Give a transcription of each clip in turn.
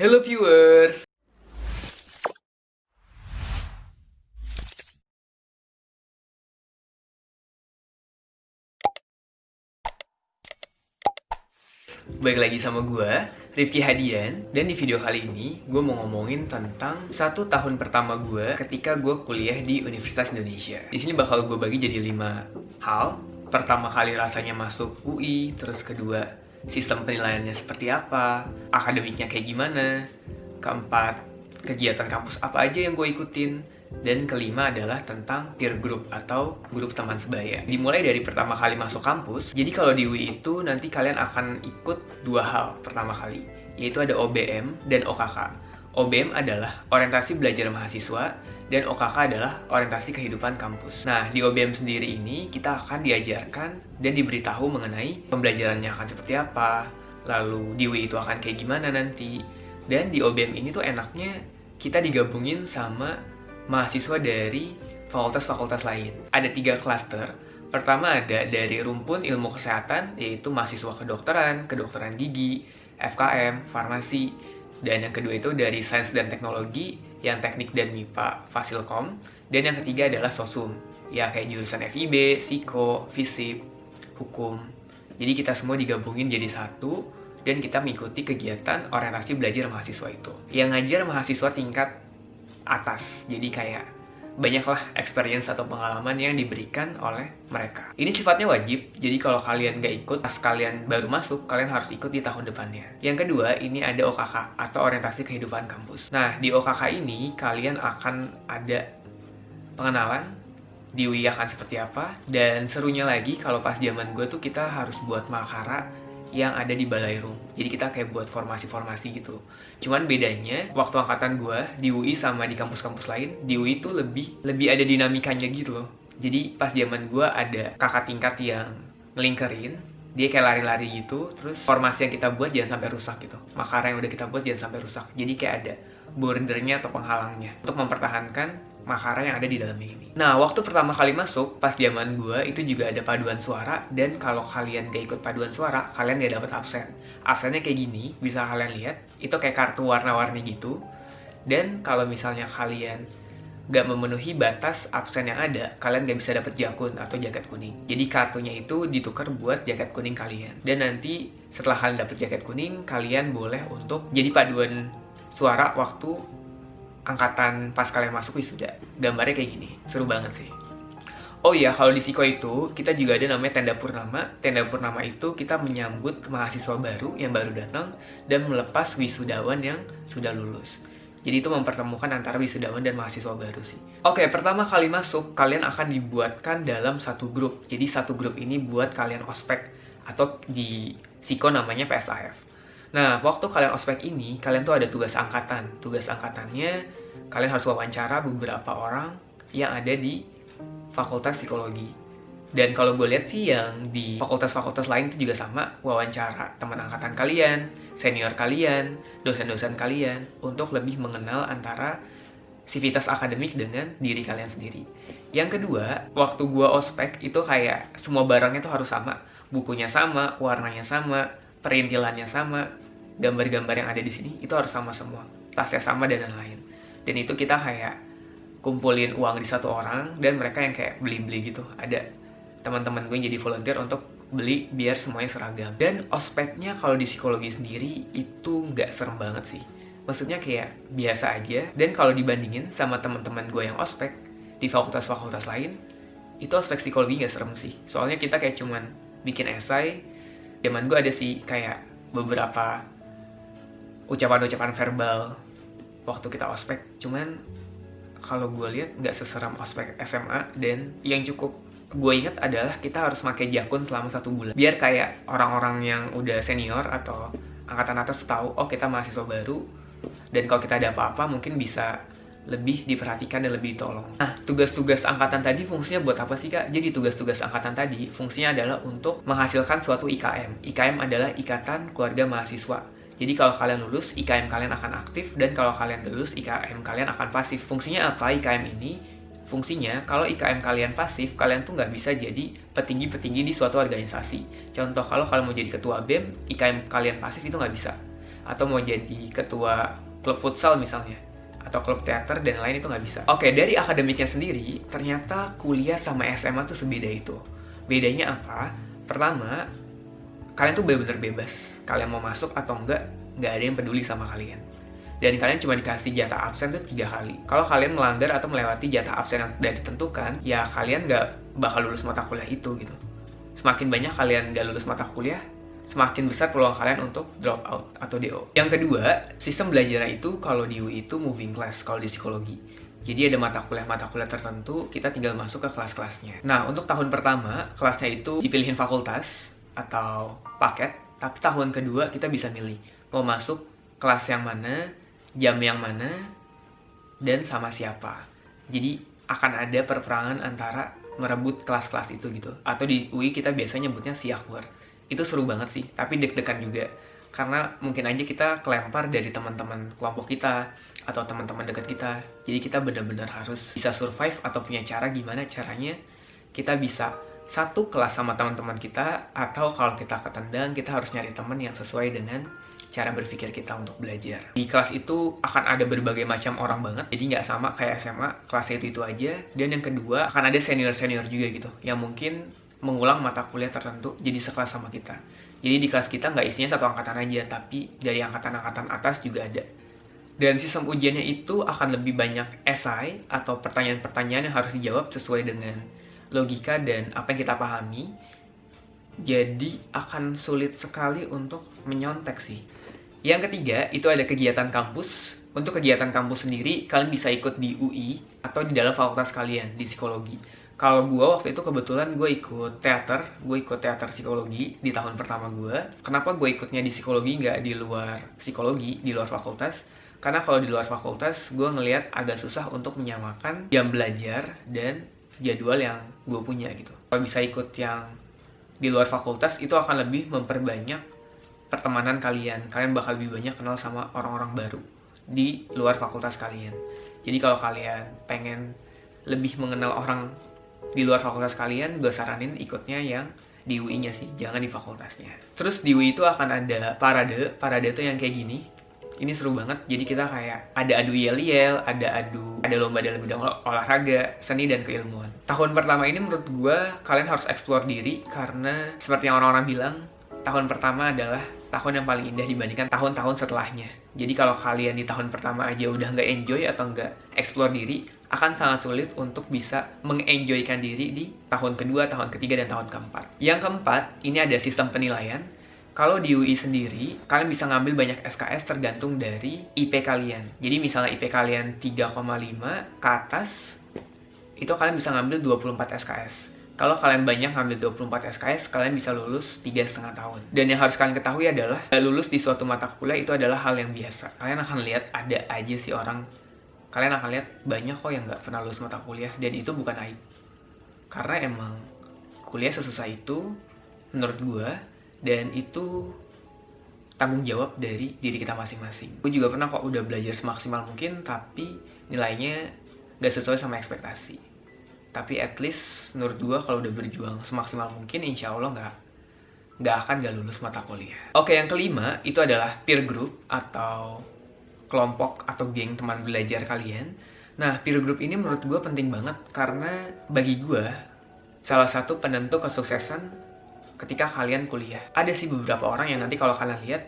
Hello viewers. Balik lagi sama gue, Rifki Hadian. Dan di video kali ini, gue mau ngomongin tentang 1 tahun pertama gue ketika gue kuliah di Universitas Indonesia. Di sini bakal gue bagi jadi 5 hal. Pertama kali rasanya masuk UI, terus kedua, sistem penilaiannya seperti apa, akademiknya kayak gimana, keempat, kegiatan kampus apa aja yang gue ikutin, dan kelima adalah tentang peer group atau grup teman sebaya. Dimulai dari pertama kali masuk kampus. Jadi kalau di UI itu nanti kalian akan ikut 2 hal pertama kali, yaitu ada OBM dan OKK. OBM adalah orientasi belajar mahasiswa dan OKK adalah orientasi kehidupan kampus. Nah, di OBM sendiri ini kita akan diajarkan dan diberitahu mengenai pembelajarannya akan seperti apa, lalu di UI itu akan kayak gimana nanti. Dan di OBM ini tuh enaknya kita digabungin sama mahasiswa dari fakultas-fakultas lain. Ada 3 klaster. Pertama ada dari rumpun ilmu kesehatan, yaitu mahasiswa kedokteran gigi, FKM, farmasi. Dan yang kedua itu dari sains dan teknologi, yang teknik dan MIPA, Fasilkom. Dan yang ketiga adalah sosum, ya kayak jurusan FIB, Psiko, Fisip, Hukum. Jadi kita semua digabungin jadi satu, dan kita mengikuti kegiatan orientasi belajar mahasiswa itu. Yang ngajar mahasiswa tingkat atas, jadi kayak banyaklah experience atau pengalaman yang diberikan oleh mereka. Ini sifatnya wajib, jadi kalau kalian nggak ikut pas kalian baru masuk, kalian harus ikut di tahun depannya. Yang kedua, ini ada OKK atau orientasi kehidupan kampus. Nah, di OKK ini kalian akan ada pengenalan di UI akan seperti apa, dan serunya lagi kalau pas zaman gue tuh kita harus buat makara yang ada di Balai Rum. Jadi kita kayak buat formasi-formasi gitu. Cuman bedanya waktu angkatan gue di UI sama di kampus-kampus lain, di UI tuh lebih ada dinamikanya gitu loh. Jadi pas zaman gue ada kakak tingkat yang ngelingkerin, dia kayak lari-lari gitu, terus formasi yang kita buat jangan sampai rusak gitu. Makara yang udah kita buat jangan sampai rusak. Jadi kayak ada bordernya atau penghalangnya untuk mempertahankan makara yang ada di dalamnya ini. Nah, waktu pertama kali masuk, pas zaman gue, itu juga ada paduan suara. Dan kalau kalian gak ikut paduan suara, kalian gak dapet absen. Absennya kayak gini, bisa kalian lihat. Itu kayak kartu warna-warni gitu. Dan kalau misalnya kalian gak memenuhi batas absen yang ada, kalian gak bisa dapet jakun atau jaket kuning. Jadi kartunya itu ditukar buat jaket kuning kalian. Dan nanti setelah kalian dapet jaket kuning, kalian boleh untuk jadi paduan suara waktu angkatan pas kalian masuk wisuda. Gambarnya kayak gini, seru banget sih. Oh iya, kalau di Siko itu kita juga ada namanya tenda purnama. Tenda purnama itu kita menyambut mahasiswa baru yang baru datang dan melepas wisudawan yang sudah lulus. Jadi itu mempertemukan antara wisudawan dan mahasiswa baru sih. Oke, pertama kali masuk kalian akan dibuatkan dalam satu grup. Jadi satu grup ini buat kalian ospek, atau di Siko namanya PSAF. Nah, waktu kalian ospek ini, kalian tuh ada tugas angkatan. Tugas angkatannya, kalian harus wawancara beberapa orang yang ada di fakultas psikologi. Dan kalau gue lihat sih yang di fakultas-fakultas lain itu juga sama, wawancara teman angkatan kalian, senior kalian, dosen-dosen kalian, untuk lebih mengenal antara sivitas akademik dengan diri kalian sendiri. Yang kedua, waktu gue ospek itu kayak semua barangnya tuh harus sama. Bukunya sama, warnanya sama, perintilannya sama, gambar-gambar yang ada di sini itu harus sama semua, tasnya sama dan lain-lain. Dan itu kita kayak kumpulin uang di satu orang, dan mereka yang kayak beli-beli gitu. Ada teman-teman gue yang jadi volunteer untuk beli biar semuanya seragam. Dan ospeknya kalau di psikologi sendiri itu nggak serem banget sih. Maksudnya kayak biasa aja. Dan kalau dibandingin sama teman-teman gue yang ospek di fakultas-fakultas lain, itu ospek psikologi nggak serem sih. Soalnya kita kayak cuman bikin esai. Zaman gue ada sih kayak beberapa ucapan-ucapan verbal waktu kita ospek. Cuman kalau gue lihat nggak seseram ospek SMA. Dan yang cukup gue ingat adalah kita harus pakai jakun selama 1 bulan. Biar kayak orang-orang yang udah senior atau angkatan atas tahu, oh kita mahasiswa baru. Dan kalau kita ada apa-apa mungkin bisa lebih diperhatikan dan lebih ditolong. Nah, tugas-tugas angkatan tadi fungsinya buat apa sih, Kak? Jadi tugas-tugas angkatan tadi fungsinya adalah untuk menghasilkan suatu IKM. IKM adalah Ikatan Keluarga Mahasiswa. Jadi kalau kalian lulus, IKM kalian akan aktif, dan kalau kalian lulus, IKM kalian akan pasif. Fungsinya apa IKM ini? Fungsinya, kalau IKM kalian pasif, kalian tuh nggak bisa jadi petinggi-petinggi di suatu organisasi. Contoh, kalau kalian mau jadi ketua BEM, IKM kalian pasif itu nggak bisa. atau mau jadi ketua klub futsal misalnya, atau klub teater dan lain itu nggak bisa. Oke, dari akademiknya sendiri, ternyata kuliah sama SMA tuh sebeda itu. Bedanya apa? Pertama, kalian tuh bener-bener bebas. Kalian mau masuk atau nggak ada yang peduli sama kalian. Dan kalian cuma dikasih jatah absen tuh 3 kali. Kalau kalian melanggar atau melewati jatah absen yang sudah ditentukan, ya kalian nggak bakal lulus mata kuliah itu gitu. Semakin banyak kalian nggak lulus mata kuliah, semakin besar peluang kalian untuk drop out atau DO. Yang kedua, sistem belajarnya itu kalau di UI itu moving class, kalau di psikologi. Jadi ada mata kuliah tertentu, kita tinggal masuk ke kelas-kelasnya. Nah, untuk tahun pertama, kelasnya itu dipilihin fakultas atau paket, tapi tahun kedua kita bisa milih mau masuk kelas yang mana, jam yang mana, dan sama siapa. Jadi akan ada perperangan antara merebut kelas-kelas itu gitu. Atau di UI kita biasanya nyebutnya siakwar. Itu seru banget sih, tapi deg-degan juga. Karena mungkin aja kita kelempar dari teman-teman kelompok kita atau teman-teman dekat kita. Jadi kita benar-benar harus bisa survive atau punya cara gimana caranya kita bisa satu kelas sama teman-teman kita, atau kalau kita ketendang kita harus nyari teman yang sesuai dengan cara berpikir kita untuk belajar. Di kelas itu akan ada berbagai macam orang banget, jadi nggak sama kayak SMA, kelasnya itu aja. Dan yang kedua, akan ada senior-senior juga gitu, yang mungkin mengulang mata kuliah tertentu jadi sekelas sama kita. Jadi di kelas kita nggak isinya satu angkatan aja, tapi dari angkatan-angkatan atas juga ada. Dan sistem ujiannya itu akan lebih banyak esai atau pertanyaan-pertanyaan yang harus dijawab sesuai dengan logika dan apa yang kita pahami. Jadi akan sulit sekali untuk menyontek sih. Yang ketiga, itu ada kegiatan kampus. Untuk kegiatan kampus sendiri, kalian bisa ikut di UI atau di dalam fakultas kalian, di psikologi. Kalau gue waktu itu kebetulan gue ikut teater psikologi di tahun pertama gue. Kenapa gue ikutnya di psikologi, nggak di luar psikologi, di luar fakultas? Karena kalau di luar fakultas, gue ngelihat agak susah untuk menyamakan jam belajar dan jadwal yang gue punya gitu. Kalau bisa ikut yang di luar fakultas, itu akan lebih memperbanyak pertemanan kalian. Kalian bakal lebih banyak kenal sama orang-orang baru di luar fakultas kalian. Jadi kalau kalian pengen lebih mengenal orang di luar fakultas kalian, gue saranin ikutnya yang di UI-nya sih, jangan di fakultasnya. Terus di UI itu akan ada parade itu yang kayak gini. Ini seru banget, jadi kita kayak ada adu yel-yel, ada lomba dalam bidang olahraga, seni, dan keilmuan. Tahun pertama ini menurut gue, kalian harus explore diri, karena seperti yang orang-orang bilang, tahun pertama adalah tahun yang paling indah dibandingkan tahun-tahun setelahnya. Jadi kalau kalian di tahun pertama aja udah nggak enjoy atau nggak explore diri, akan sangat sulit untuk bisa mengenjoykan diri di tahun kedua, tahun ketiga, dan tahun keempat. Yang keempat, ini ada sistem penilaian. Kalau di UI sendiri, kalian bisa ngambil banyak SKS tergantung dari IP kalian. Jadi misalnya IP kalian 3,5 ke atas, itu kalian bisa ngambil 24 SKS. Kalau kalian banyak ngambil 24 SKS, kalian bisa lulus 3,5 tahun. Dan yang harus kalian ketahui adalah, lulus di suatu mata kuliah itu adalah hal yang biasa. Kalian akan lihat ada aja sih orang, kalian akan lihat banyak kok yang nggak pernah lulus mata kuliah, dan itu bukan aib. Karena emang kuliah sesusah itu, menurut gue, dan itu tanggung jawab dari diri kita masing-masing. Gue juga pernah kok udah belajar semaksimal mungkin, tapi nilainya nggak sesuai sama ekspektasi. Tapi at least menurut gue kalau udah berjuang semaksimal mungkin, insya Allah nggak akan nggak lulus mata kuliah. Oke, yang kelima itu adalah peer group atau kelompok atau geng teman belajar kalian. Nah, peer group ini menurut gue penting banget karena bagi gue salah satu penentu kesuksesan ketika kalian kuliah. Ada sih beberapa orang yang nanti kalau kalian lihat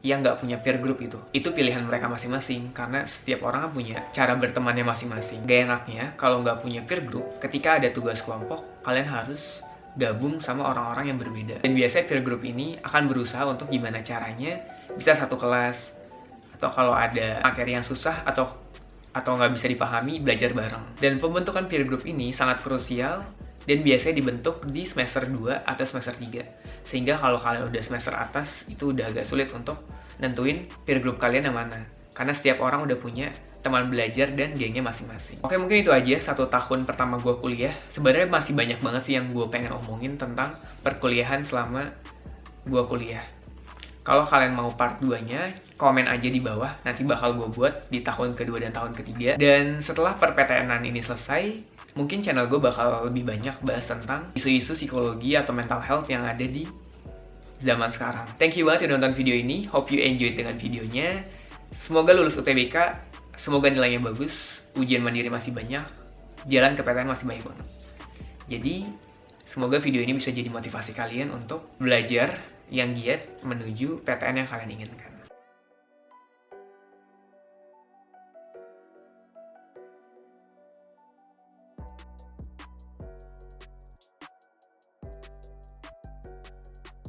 yang nggak punya peer group itu pilihan mereka masing-masing, karena setiap orang kan punya cara bertemannya masing-masing. Gak enaknya kalau nggak punya peer group, ketika ada tugas kelompok, kalian harus gabung sama orang-orang yang berbeda. Dan biasanya peer group ini akan berusaha untuk gimana caranya bisa satu kelas, atau kalau ada materi yang susah atau nggak bisa dipahami, belajar bareng. Dan pembentukan peer group ini sangat krusial dan biasanya dibentuk di semester 2 atau semester 3. Sehingga kalau kalian udah semester atas, itu udah agak sulit untuk nentuin peer group kalian yang mana. Karena setiap orang udah punya teman belajar dan gengnya masing-masing. Oke, mungkin itu aja 1 tahun pertama gue kuliah. Sebenarnya masih banyak banget sih yang gue pengen omongin tentang perkuliahan selama gue kuliah. Kalau kalian mau part 2-nya, komen aja di bawah. Nanti bakal gue buat di tahun kedua dan tahun ketiga. Dan setelah per-PTN-an ini selesai, mungkin channel gue bakal lebih banyak bahas tentang isu-isu psikologi atau mental health yang ada di zaman sekarang. Thank you banget udah nonton video ini. Hope you enjoyed dengan videonya. Semoga lulus UTBK, semoga nilainya bagus, ujian mandiri masih banyak, jalan ke PTN masih banyak banget. Jadi, semoga video ini bisa jadi motivasi kalian untuk belajar yang giat menuju PTN yang kalian inginkan.